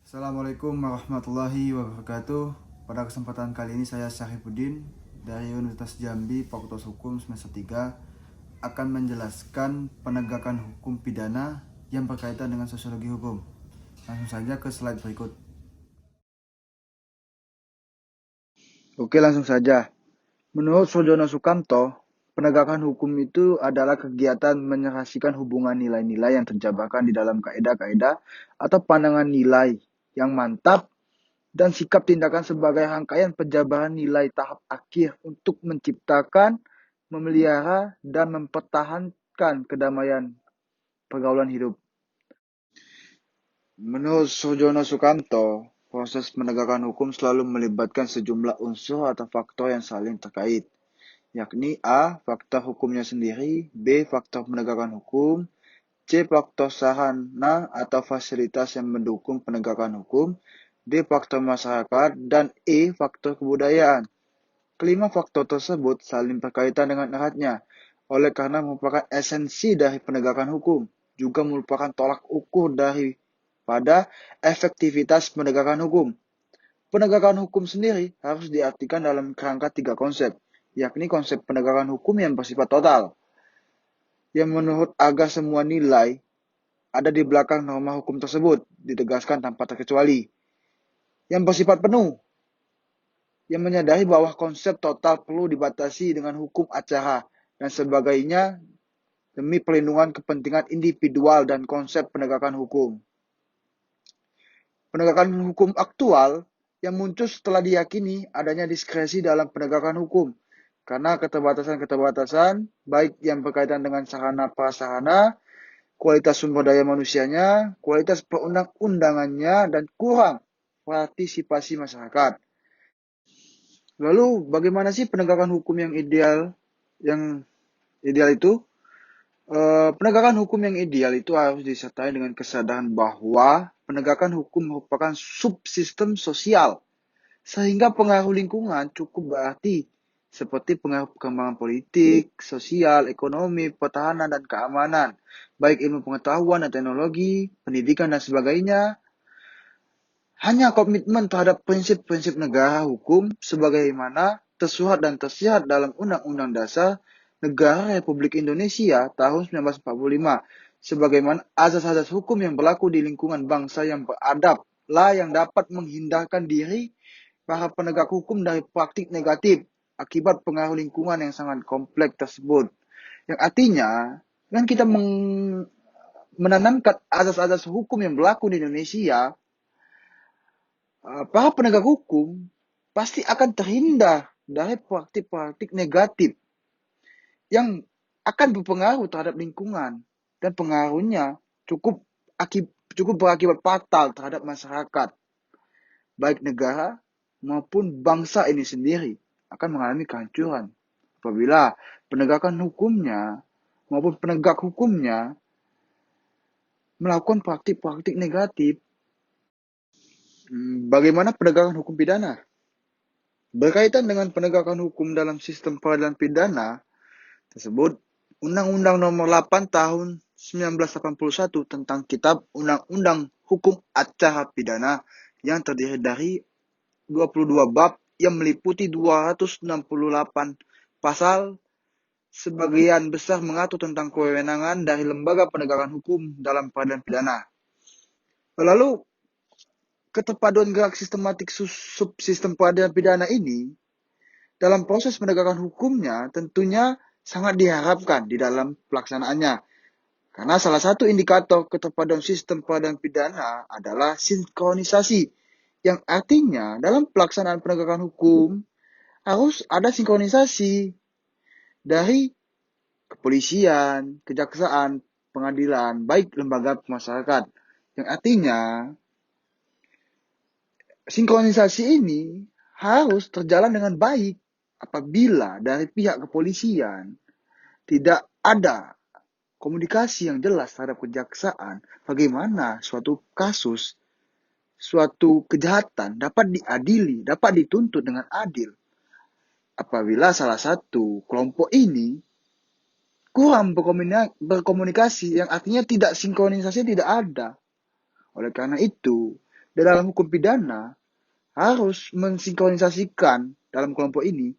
Assalamualaikum warahmatullahi wabarakatuh. Pada kesempatan kali ini saya Syarifuddin dari Universitas Jambi Fakultas Hukum semester 3 akan menjelaskan penegakan hukum pidana yang berkaitan dengan sosiologi hukum. Langsung saja ke slide berikut. Oke, langsung saja. Menurut Sojono Sukamto, penegakan hukum itu adalah kegiatan menyelesaikan hubungan nilai-nilai yang terjabarkan di dalam kaidah-kaidah atau pandangan nilai yang mantap dan sikap tindakan sebagai rangkaian penjabaran nilai tahap akhir untuk menciptakan, memelihara, dan mempertahankan kedamaian pergaulan hidup. Menurut Sujono Sukamto, proses penegakan hukum selalu melibatkan sejumlah unsur atau faktor yang saling terkait, yakni A. Faktor hukumnya sendiri, B. Faktor penegakan hukum, C. Faktor sarana atau fasilitas yang mendukung penegakan hukum, D. Faktor masyarakat, dan E. Faktor kebudayaan. Kelima faktor tersebut saling berkaitan dengan eratnya, oleh karena merupakan esensi dari penegakan hukum, juga merupakan tolak ukur daripada efektivitas penegakan hukum. Penegakan hukum sendiri harus diartikan dalam kerangka tiga konsep, yakni konsep penegakan hukum yang bersifat total, yang menurut agar semua nilai ada di belakang norma hukum tersebut, ditegaskan tanpa terkecuali. Yang bersifat penuh, yang menyadari bahwa konsep total perlu dibatasi dengan hukum acara dan sebagainya demi perlindungan kepentingan individual dan konsep penegakan hukum. Penegakan hukum aktual yang muncul setelah diyakini adanya diskresi dalam penegakan hukum, karena keterbatasan-keterbatasan baik yang berkaitan dengan sarana prasarana, kualitas sumber daya manusianya, kualitas perundang-undangannya, dan kurang partisipasi masyarakat. Lalu bagaimana sih penegakan hukum yang ideal? Yang ideal itu, penegakan hukum yang ideal itu harus disertai dengan kesadaran bahwa penegakan hukum merupakan subsistem sosial, sehingga pengaruh lingkungan cukup berarti, seperti pengaruh perkembangan politik, sosial, ekonomi, pertahanan, dan keamanan, baik ilmu pengetahuan dan teknologi, pendidikan, dan sebagainya. Hanya komitmen terhadap prinsip-prinsip negara hukum sebagaimana tersurat dan tersirat dalam Undang-Undang Dasar Negara Republik Indonesia tahun 1945, sebagaimana azas-azas hukum yang berlaku di lingkungan bangsa yang beradab lah yang dapat menghindarkan diri para penegak hukum dari praktik negatif akibat pengaruh lingkungan yang sangat kompleks tersebut. Yang artinya, dengan kita menanamkan azas-azas hukum yang berlaku di Indonesia, para penegak hukum pasti akan terhindar dari praktik-praktik negatif yang akan berpengaruh terhadap lingkungan dan pengaruhnya cukup berakibat fatal terhadap masyarakat, baik negara maupun bangsa ini sendiri akan mengalami kehancuran apabila penegakan hukumnya maupun penegak hukumnya melakukan praktik-praktik negatif. Bagaimana penegakan hukum pidana? Berkaitan dengan penegakan hukum dalam sistem peradilan pidana tersebut, Undang-Undang Nomor 8 Tahun 1981 tentang Kitab Undang-Undang Hukum Acara Pidana yang terdiri dari 22 bab yang meliputi 268 pasal, sebagian besar mengatur tentang kewenangan dari lembaga penegakan hukum dalam peradilan pidana. Lalu, keterpaduan gerak sistematik subsistem peradilan pidana ini dalam proses penegakan hukumnya tentunya sangat diharapkan di dalam pelaksanaannya. Karena salah satu indikator keterpaduan sistem peradilan pidana adalah sinkronisasi, yang artinya dalam pelaksanaan penegakan hukum harus ada sinkronisasi dari kepolisian, kejaksaan, pengadilan, baik lembaga masyarakat. Yang artinya sinkronisasi ini harus terjalan dengan baik apabila dari pihak kepolisian tidak ada komunikasi yang jelas terhadap kejaksaan, bagaimana suatu kasus, suatu kejahatan dapat diadili, dapat dituntut dengan adil apabila salah satu kelompok ini kurang berkomunikasi, yang artinya tidak sinkronisasi tidak ada. Oleh karena itu, Dan dalam hukum pidana harus mensinkronisasikan dalam kelompok ini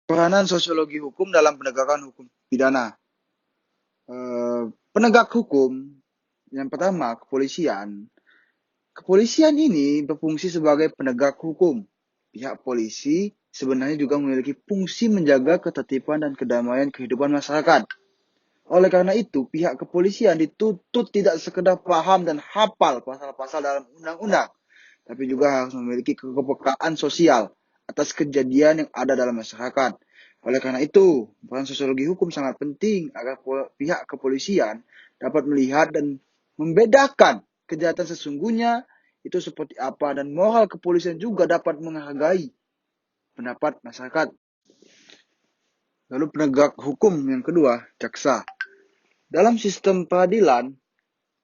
peranan sosiologi hukum dalam penegakan hukum pidana. Penegak hukum yang pertama, kepolisian. Kepolisian ini berfungsi sebagai penegak hukum. Pihak polisi sebenarnya juga memiliki fungsi menjaga ketertiban dan kedamaian kehidupan masyarakat. Oleh karena itu, pihak kepolisian dituntut tidak sekedar paham dan hafal pasal-pasal dalam undang-undang, tapi juga harus memiliki kepekaan sosial atas kejadian yang ada dalam masyarakat. Oleh karena itu, peran sosiologi hukum sangat penting agar pihak kepolisian dapat melihat dan membedakan kejahatan sesungguhnya itu seperti apa, dan moral kepolisian juga dapat menghargai pendapat masyarakat. Lalu penegak hukum yang kedua, jaksa. Dalam sistem peradilan,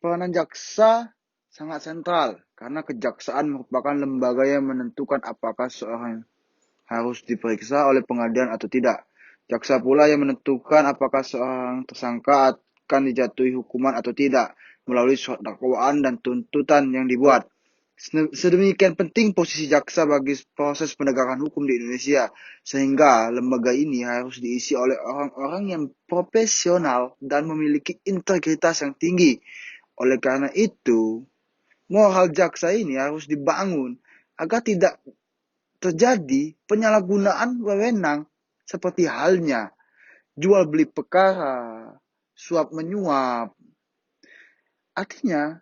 peranan jaksa sangat sentral karena kejaksaan merupakan lembaga yang menentukan apakah seorang harus diperiksa oleh pengadilan atau tidak. Jaksa pula yang menentukan apakah seorang tersangka akan dijatuhi hukuman atau tidak melalui surat dakwaan dan tuntutan yang dibuat. Sedemikian penting posisi jaksa bagi proses penegakan hukum di Indonesia, sehingga lembaga ini harus diisi oleh orang-orang yang profesional dan memiliki integritas yang tinggi. Oleh karena itu, moral jaksa ini harus dibangun agar tidak terjadi penyalahgunaan wewenang seperti halnya jual beli perkara, suap menyuap. Artinya,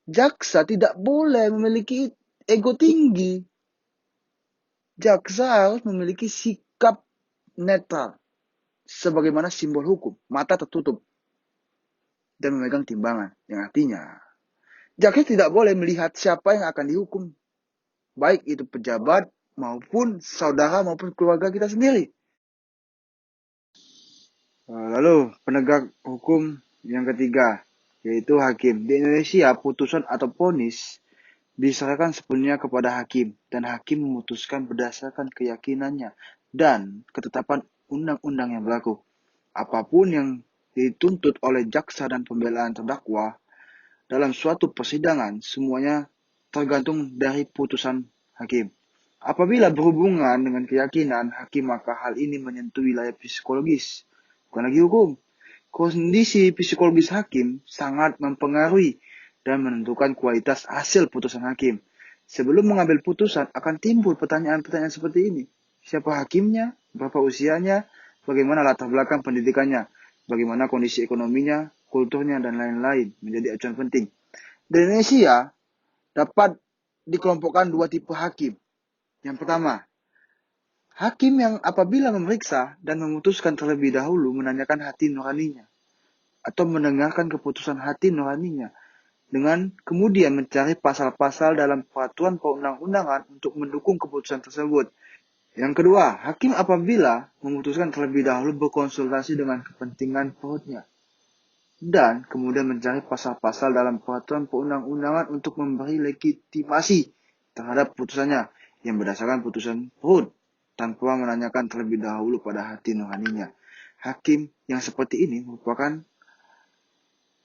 jaksa tidak boleh memiliki ego tinggi. Jaksa harus memiliki sikap netral, sebagaimana simbol hukum, mata tertutup, dan memegang timbangan. Yang artinya, jaksa tidak boleh melihat siapa yang akan dihukum, baik itu pejabat maupun saudara maupun keluarga kita sendiri. Lalu penegak hukum yang ketiga, yaitu hakim. Di Indonesia, putusan atau vonis diserahkan sepenuhnya kepada hakim, dan hakim memutuskan berdasarkan keyakinannya dan ketetapan undang-undang yang berlaku. Apapun yang dituntut oleh jaksa dan pembelaan terdakwa dalam suatu persidangan, semuanya tergantung dari putusan hakim. Apabila berhubungan dengan keyakinan hakim, maka hal ini menyentuh wilayah psikologis, bukan lagi hukum. Kondisi psikologis hakim sangat mempengaruhi dan menentukan kualitas hasil putusan hakim. Sebelum mengambil putusan akan timbul pertanyaan-pertanyaan seperti ini. Siapa hakimnya? Berapa usianya? Bagaimana latar belakang pendidikannya? Bagaimana kondisi ekonominya, kulturnya, dan lain-lain menjadi acuan penting. Di Indonesia dapat dikelompokkan dua tipe hakim. Yang pertama, hakim yang apabila memeriksa dan memutuskan terlebih dahulu menanyakan hati nuraninya atau mendengarkan keputusan hati nuraninya, dengan kemudian mencari pasal-pasal dalam peraturan perundang-undangan untuk mendukung keputusan tersebut. Yang kedua, hakim apabila memutuskan terlebih dahulu berkonsultasi dengan kepentingan perutnya dan kemudian mencari pasal-pasal dalam peraturan perundang-undangan untuk memberi legitimasi terhadap putusannya yang berdasarkan putusan perut, tanpa menanyakan terlebih dahulu pada hati nuraninya. Hakim yang seperti ini merupakan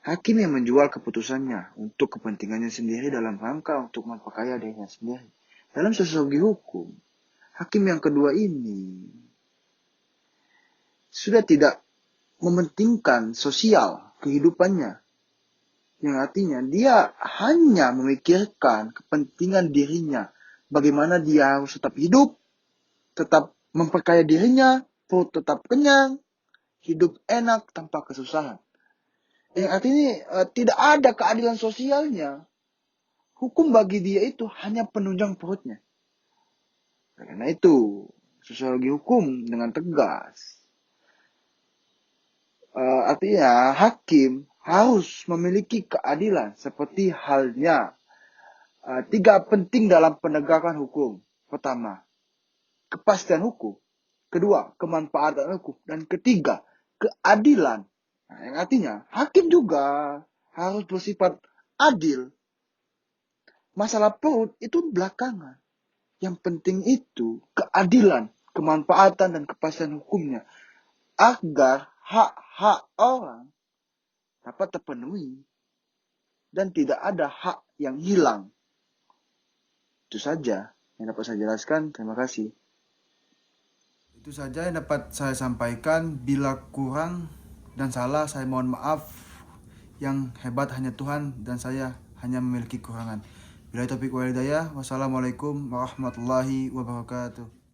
hakim yang menjual keputusannya untuk kepentingannya sendiri dalam rangka untuk memperkaya dirinya sendiri. Dalam sosiologi hukum, hakim yang kedua ini sudah tidak mementingkan sosial kehidupannya, yang artinya dia hanya memikirkan kepentingan dirinya, bagaimana dia harus tetap hidup, tetap memperkaya dirinya, perut tetap kenyang, hidup enak tanpa kesusahan. Yang artinya tidak ada keadilan sosialnya. Hukum bagi dia itu hanya penunjang perutnya. Karena itu, sosiologi hukum dengan tegas. Artinya hakim harus memiliki keadilan seperti halnya tiga penting dalam penegakan hukum. Pertama, kepastian hukum. Kedua, kemanfaatan hukum. Dan ketiga, keadilan. Nah, yang artinya hakim juga harus bersifat adil. Masalah perut itu belakangan. Yang penting itu keadilan, kemanfaatan, dan kepastian hukumnya. Agar hak-hak orang dapat terpenuhi dan tidak ada hak yang hilang. Itu saja yang dapat saya jelaskan. Terima kasih. Itu saja yang dapat saya sampaikan. Bila kurang dan salah, saya mohon maaf. Yang hebat hanya Tuhan dan saya hanya memiliki kekurangan. Bila taufiq wal hidayah. Wassalamualaikum warahmatullahi wabarakatuh.